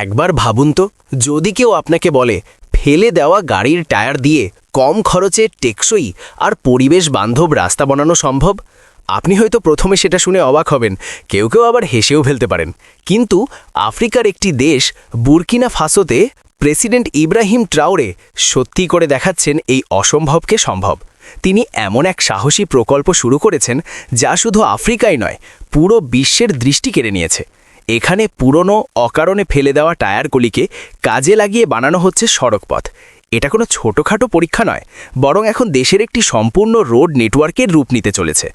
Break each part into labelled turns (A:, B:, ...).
A: একবার ভাবুন তো, যদি কেউ আপনাকে বলে ফেলে দেওয়া গাড়ির টায়ার দিয়ে কম খরচে টেকসই আর পরিবেশ বান্ধব রাস্তা বানানো সম্ভব, আপনি হয়তো প্রথমে সেটা শুনে অবাক হবেন, কেউ কেউ আবার হেসেও ফেলতে পারেন। কিন্তু আফ্রিকার একটি দেশ বুরকিনা ফাসোতে প্রেসিডেন্ট ইব্রাহিম ট্রাওরে সত্যি করে দেখাচ্ছেন এই অসম্ভবকে সম্ভব। তিনি এমন এক সাহসী প্রকল্প শুরু করেছেন যা শুধু আফ্রিকায় নয়, পুরো বিশ্বের দৃষ্টি কেড়ে নিয়েছে। এখানে পুরনো অকারণে ফেলে দেওয়া টায়ারগুলিকে কাজে লাগিয়ে বানানো হচ্ছে সড়কপথ। এটা কোনো ছোটোখাটো পরীক্ষা নয়, বরং এখন দেশের একটি সম্পূর্ণ রোড নেটওয়ার্কের রূপ নিতে চলেছে।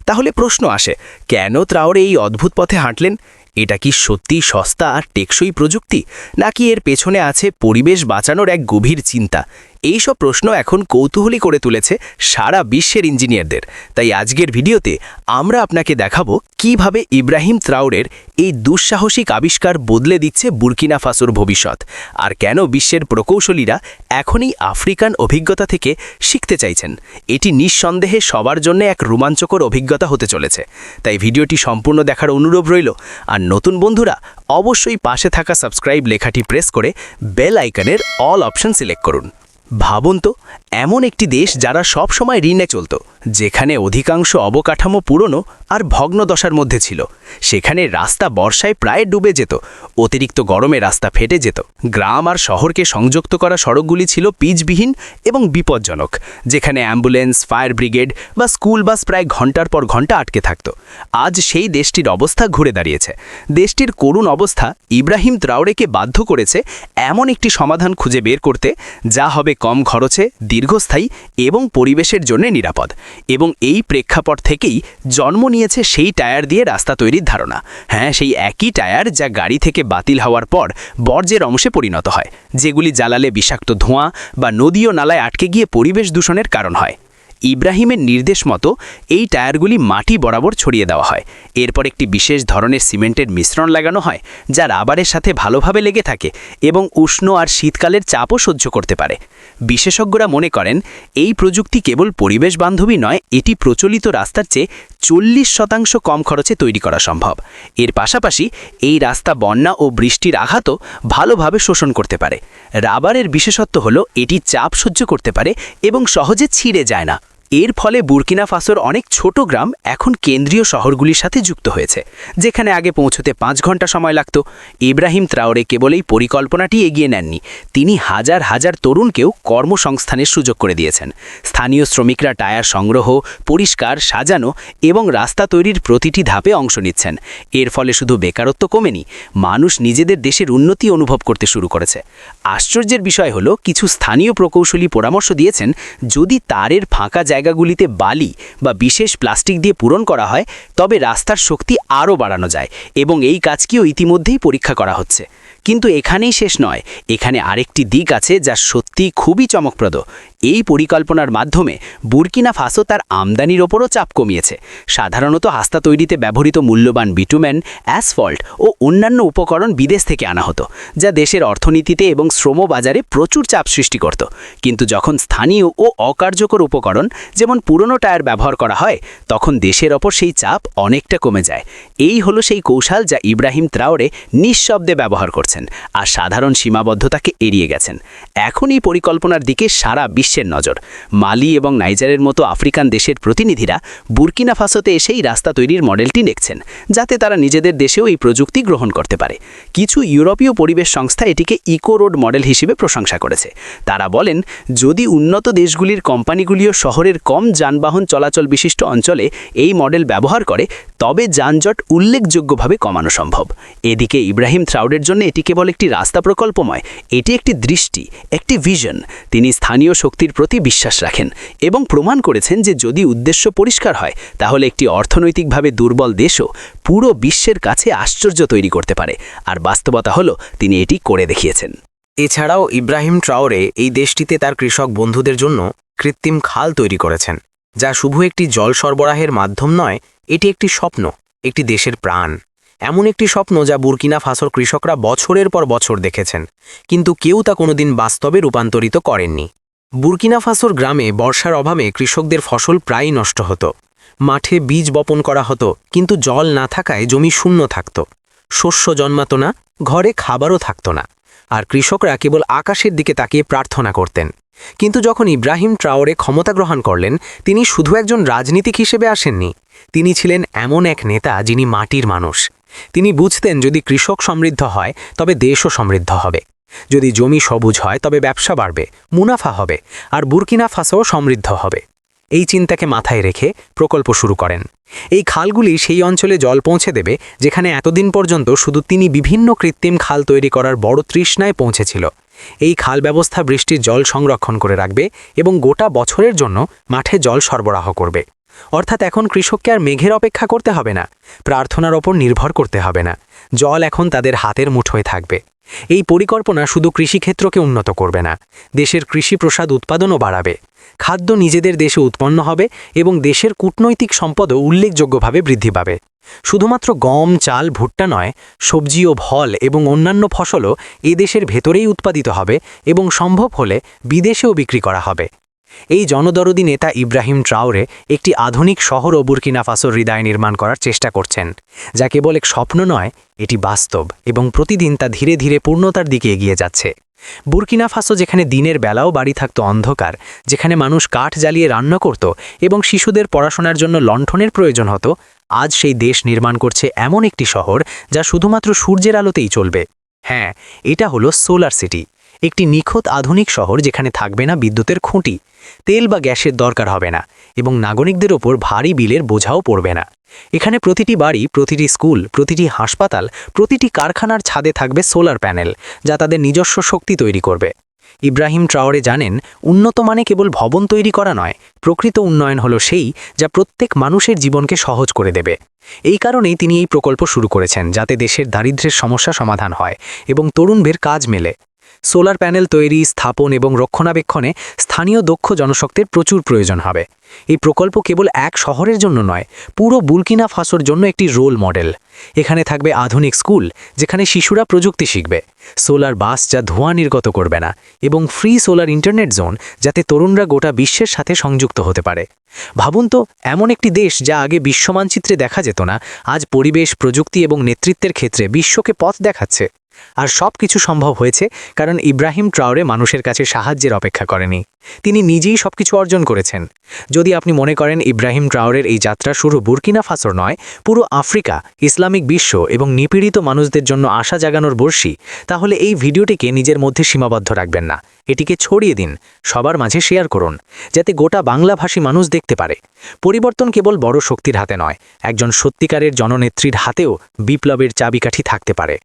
A: তাহলে প্রশ্ন আসে, কেন ট্রাওরে এই অদ্ভুত পথে হাঁটলেন? এটা কি সত্যিই সস্তা আর টেকসই প্রযুক্তি, নাকি এর পেছনে আছে পরিবেশ বাঁচানোর এক গভীর চিন্তা? এই সব প্রশ্ন এখন কৌতূহলী করে তুলেছে সারা বিশ্বের ইঞ্জিনিয়ারদের। তাই আজকের ভিডিওতে আমরা আপনাকে দেখাবো কিভাবে ইব্রাহিম ট্রাওরের এই দুঃসাহসিক আবিষ্কার বদলে দিচ্ছে বুরকিনা ফাসোর ভবিষ্যৎ, আর কেন বিশ্বের প্রকৌশলীরা এখনই আফ্রিকান অভিজ্ঞতা থেকে শিখতে চাইছেন। এটি নিঃসন্দেহে সবার জন্য এক রোমাঞ্চকর অভিজ্ঞতা হতে চলেছে। তাই ভিডিওটি সম্পূর্ণ দেখার অনুরোধ রইল। আর নতুন বন্ধুরা অবশ্যই পাশে থাকা সাবস্ক্রাইব লেখাটি প্রেস করে বেল আইকনের অল অপশন সিলেক্ট করুন। ভাবুন তো, এমন একটি দেশ যারা সব সময় ঋণে চলত, যেখানে অধিকাংশ অবকাঠামো পুরনো আর ভগ্নদশার মধ্যে ছিল, সেখানে রাস্তা বর্ষায় প্রায় ডুবে যেত, অতিরিক্ত গরমে রাস্তা ফেটে যেত, গ্রাম আর শহরকে সংযুক্ত করা সড়কগুলি ছিল পিচবিহীন এবং বিপজ্জনক, যেখানে অ্যাম্বুলেন্স, ফায়ার ব্রিগেড বা স্কুল বাস প্রায় ঘন্টার পর ঘন্টা আটকে থাকত। আজ সেই দেশটির অবস্থা ঘুরে দাঁড়িয়েছে। দেশটির করুণ অবস্থা ইব্রাহিম ট্রাওরেকে বাধ্য করেছে এমন একটি সমাধান খুঁজে বের করতে, যা হবে কম খরচে, দীর্ঘস্থায়ী এবং পরিবেশের জন্য নিরাপদ। এবং এই প্রেক্ষাপট থেকেই জন্ম নিয়েছে সেই টায়ার দিয়ে রাস্তা তৈরির ধারণা। হ্যাঁ, সেই একই টায়ার যা গাড়ি থেকে বাতিল হওয়ার পর বর্জ্যের অংশে পরিণত হয়, যেগুলি জ্বালালে বিষাক্ত ধোঁয়া বা নদী ও নালায় আটকে গিয়ে পরিবেশ দূষণের কারণ হয়। ইব্রাহিমের নির্দেশ মতো এই টায়ারগুলি মাটি বরাবর ছড়িয়ে দেওয়া হয়। এরপর একটি বিশেষ ধরনের সিমেন্টের মিশ্রণ লাগানো হয়, যা রাবারের সাথে ভালোভাবে লেগে থাকে এবং উষ্ণ আর শীতকালের চাপও সহ্য করতে পারে। বিশেষজ্ঞরা মনে করেন এই প্রযুক্তি কেবল পরিবেশ বান্ধবী নয়, এটি প্রচলিত রাস্তার চেয়ে 40% কম খরচে তৈরি করা সম্ভব। এর পাশাপাশি এই রাস্তা বন্যা ও বৃষ্টির আঘাতও ভালোভাবে শোষণ করতে পারে। রাবারের বিশেষত্ব হলো এটি চাপ সহ্য করতে পারে এবং সহজে ছিঁড়ে যায় না। এর ফলে বুরকিনা ফাসোর অনেক ছোট গ্রাম এখন কেন্দ্রীয় শহরগুলির সাথে যুক্ত হয়েছে, যেখানে আগে পৌঁছতে 5 ঘন্টা সময় লাগত। ইব্রাহিম ট্রাওরে কেবল এই পরিকল্পনাটি এগিয়ে নেননি, তিনি হাজার হাজার তরুণকেও কর্মসংস্থানের সুযোগ করে দিয়েছেন। স্থানীয় শ্রমিকরা টায়ার সংগ্রহ, পরিষ্কার, সাজানো এবং রাস্তা তৈরির প্রতিটি ধাপে অংশ নিচ্ছেন। এর ফলে শুধু বেকারত্ব কমেনি, মানুষ নিজেদের দেশের উন্নতি অনুভব করতে শুরু করেছে। আশ্চর্যের বিষয় হলো, কিছু স্থানীয় প্রকৌশলী পরামর্শ দিয়েছেন, যদি তারের ফাঁকা জায়গাগুলিতে বালি বা বিশেষ প্লাস্টিক দিয়ে পূরণ করা হয়, তবে রাস্তার শক্তি আরও বাড়ানো যায়, এবং এই কাজকেও ইতিমধ্যেই পরীক্ষা করা হচ্ছে। কিন্তু এখানেই শেষ নয়, এখানে আরেকটি দিক আছে যা সত্যি খুবই চমকপ্রদ। এই পরিকল্পনার মাধ্যমে বুরকিনা ফাসো তার আমদানির ওপরও চাপ কমিয়েছে। সাধারণত রাস্তা তৈরিতে ব্যবহৃত মূল্যবান বিটুমেন, অ্যাসফল্ট ও অন্যান্য উপকরণ বিদেশ থেকে আনা হতো, যা দেশের অর্থনীতিতে এবং শ্রম বাজারে প্রচুর চাপ সৃষ্টি করত। কিন্তু যখন স্থানীয় ও অকার্যকর উপকরণ যেমন পুরনো টায়ার ব্যবহার করা হয়, তখন দেশের ওপর সেই চাপ অনেকটা কমে যায়। এই হলো সেই কৌশল যা ইব্রাহিম ট্রাওরে নিঃশব্দে ব্যবহার করছেন আর সাধারণ সীমাবদ্ধতাকে এড়িয়ে গেছেন। এখন এই পরিকল্পনার দিকে সারা বিশ্বের নজর। মালি এবং নাইজারের মতো আফ্রিকান দেশের প্রতিনিধিরা বুরকিনা ফাসোতে এসেই রাস্তা তৈরির মডেলটি দেখছেন, যাতে তারা নিজেদের দেশেও এই প্রযুক্তি গ্রহণ করতে পারে। কিছু ইউরোপীয় পরিবেশ সংস্থা এটিকে ইকো রোড মডেল হিসেবে প্রশংসা করেছে। তারা বলেন, যদি উন্নত দেশগুলির কোম্পানিগুলিও শহরের কম যানবাহন চলাচল বিশিষ্ট অঞ্চলে এই মডেল ব্যবহার করে, তবে যানজট উল্লেখযোগ্যভাবে কমানো সম্ভব। এদিকে ইব্রাহিম ট্রাওরের জন্য এটি কেবল একটি রাস্তা প্রকল্পময়, এটি একটি দৃষ্টি, একটি ভিশন। তিনি স্থানীয় শক্তির প্রতি বিশ্বাস রাখেন এবং প্রমাণ করেছেন যে যদি উদ্দেশ্য পরিষ্কার হয়, তাহলে একটি অর্থনৈতিকভাবে দুর্বল দেশও পুরো বিশ্বের কাছে আশ্চর্য তৈরি করতে পারে। আর বাস্তবতা হলো, তিনি এটি করে দেখিয়েছেন।
B: এছাড়াও ইব্রাহিম ট্রাওরে এই দেশটিতে তার কৃষক বন্ধুদের জন্য কৃত্রিম খাল তৈরি করেছেন, যা শুধু একটি জল সরবরাহের মাধ্যম নয়, এটি একটি স্বপ্ন, একটি দেশের প্রাণ। এমন একটি স্বপ্ন যা বুরকিনা ফাসোর কৃষকরা বছরের পর বছর দেখেছেন, কিন্তু কেউ তা কোনোদিন বাস্তবে রূপান্তরিত করেননি। বুরকিনা ফাসোর গ্রামে বর্ষার অভাবে কৃষকদের ফসল প্রায়ই নষ্ট হতো। মাঠে বীজ বপন করা হতো, কিন্তু জল না থাকায় জমি শূন্য থাকত। শস্য জন্মাত না, ঘরে খাবারও থাকত না, আর কৃষকরা কেবল আকাশের দিকে তাকিয়ে প্রার্থনা করতেন। কিন্তু যখন ইব্রাহিম ট্রাওরে ক্ষমতা গ্রহণ করলেন, তিনি শুধু একজন রাজনীতিক হিসেবে আসেননি। তিনি ছিলেন এমন এক নেতা যিনি মাটির মানুষ। তিনি বুঝতেন যদি কৃষক সমৃদ্ধ হয় তবে দেশও সমৃদ্ধ হবে, যদি জমি সবুজ হয় তবে ব্যবসা বাড়বে, মুনাফা হবে, আর বুর্কিনা ফাসোও সমৃদ্ধ হবে। এই চিন্তাকে মাথায় রেখে প্রকল্প শুরু করেন। এই খালগুলি সেই অঞ্চলে জল পৌঁছে দেবে যেখানে এতদিন পর্যন্ত শুধু তিনি বিভিন্ন কৃত্রিম খাল তৈরি করার বড় তৃষ্ণায় পৌঁছেছিল। এই খাল ব্যবস্থা বৃষ্টির জল সংরক্ষণ করে রাখবে এবং গোটা বছরের জন্য মাঠে জল সরবরাহ করবে। অর্থাৎ এখন কৃষককে আর মেঘের অপেক্ষা করতে হবে না, প্রার্থনার ওপর নির্ভর করতে হবে না। জল এখন তাদের হাতের মুঠোয় থাকবে। এই পরিকল্পনা শুধু কৃষিক্ষেত্রকে উন্নত করবে না, দেশের কৃষি প্রসাদ উৎপাদনও বাড়াবে। খাদ্য নিজেদের দেশে উৎপন্ন হবে এবং দেশের কূটনৈতিক সম্পদও উল্লেখযোগ্যভাবে বৃদ্ধি পাবে। শুধুমাত্র গম, চাল, ভুট্টা নয়, সবজি ও ফল এবং অন্যান্য ফসলও এ দেশের ভেতরেই উৎপাদিত হবে এবং সম্ভব হলে বিদেশেও বিক্রি করা হবে। এই জনদরদি নেতা ইব্রাহিম ট্রাওরে একটি আধুনিক শহর ও বুর্কিনা ফাসোর হৃদয় নির্মাণ করার চেষ্টা করছেন, যা কেবল এক স্বপ্ন নয়, এটি বাস্তব এবং প্রতিদিন তা ধীরে ধীরে পূর্ণতার দিকে এগিয়ে যাচ্ছে। বুর্কিনা ফাসো যেখানে দিনের বেলাও বাড়ি থাকত অন্ধকার, যেখানে মানুষ কাঠ জ্বালিয়ে রান্না করত এবং শিশুদের পড়াশোনার জন্য লণ্ঠনের প্রয়োজন হতো, আজ সেই দেশ নির্মাণ করছে এমন একটি শহর যা শুধুমাত্র সূর্যের আলোতেই চলবে। হ্যাঁ, এটা হলো সোলার সিটি, একটি নিখুঁত আধুনিক শহর যেখানে থাকবে না বিদ্যুতের খুঁটি, তেল বা গ্যাসের দরকার হবে না এবং নাগরিকদের ওপর ভারী বিলের বোঝাও পড়বে না। এখানে প্রতিটি বাড়ি, প্রতিটি স্কুল, প্রতিটি হাসপাতাল, প্রতিটি কারখানার ছাদে থাকবে সোলার প্যানেল, যা তাদের নিজস্ব শক্তি তৈরি করবে। ইব্রাহিম ট্রাওরে জানেন, উন্নত মানে কেবল ভবন তৈরি করা নয়, প্রকৃত উন্নয়ন হলো সেই যা প্রত্যেক মানুষের জীবনকে সহজ করে দেবে। এই কারণেই তিনি এই প্রকল্প শুরু করেছেন, যাতে দেশের দারিদ্র্যের সমস্যা সমাধান হয় এবং তরুণদের কাজ মেলে। সোলার প্যানেল তৈরি, স্থাপন এবং রক্ষণাবেক্ষণে স্থানীয় দক্ষ জনশক্তির প্রচুর প্রয়োজন হবে। এই প্রকল্প কেবল এক শহরের জন্য নয়, পুরো বুর্কিনা ফাসোর জন্য একটি রোল মডেল। এখানে থাকবে আধুনিক স্কুল যেখানে শিশুরা প্রযুক্তি শিখবে, সোলার বাস যা ধোঁয়া নির্গত করবে না, এবং ফ্রি সোলার ইন্টারনেট জোন যাতে তরুণরা গোটা বিশ্বের সাথে সংযুক্ত হতে পারে। ভাবুন তো, এমন একটি দেশ যা আগে বিশ্বমানচিত্রে দেখা যেত না, আজ পরিবেশ, প্রযুক্তি এবং নেতৃত্বের ক্ষেত্রে বিশ্বকে পথ দেখাচ্ছে। আর সব কিছু সম্ভব হয়েছে কারণ ইব্রাহিম ট্রাওরে মানুষের কাছে সাহায্যের অপেক্ষা করেনি, তিনি নিজেই সবকিছু অর্জন করেছেন। যদি আপনি মনে করেন ইব্রাহিম ট্রাওরের এই যাত্রা শুরু বুর্কিনা ফাসোর নয়, পুরো আফ্রিকা, ইসলামিক বিশ্ব এবং নিপীড়িত মানুষদের জন্য আশা জাগানোর বর্ষী, তাহলে এই ভিডিওটিকে নিজের মধ্যে সীমাবদ্ধ রাখবেন না, এটিকে ছড়িয়ে দিন, সবার মাঝে শেয়ার করুন, যাতে গোটা বাংলাভাষী মানুষ দেখতে পারে পরিবর্তন কেবল বড় শক্তির হাতে নয়, একজন সত্যিকারের জননেত্রীর হাতেও বিপ্লবের চাবিকাঠি থাকতে পারে।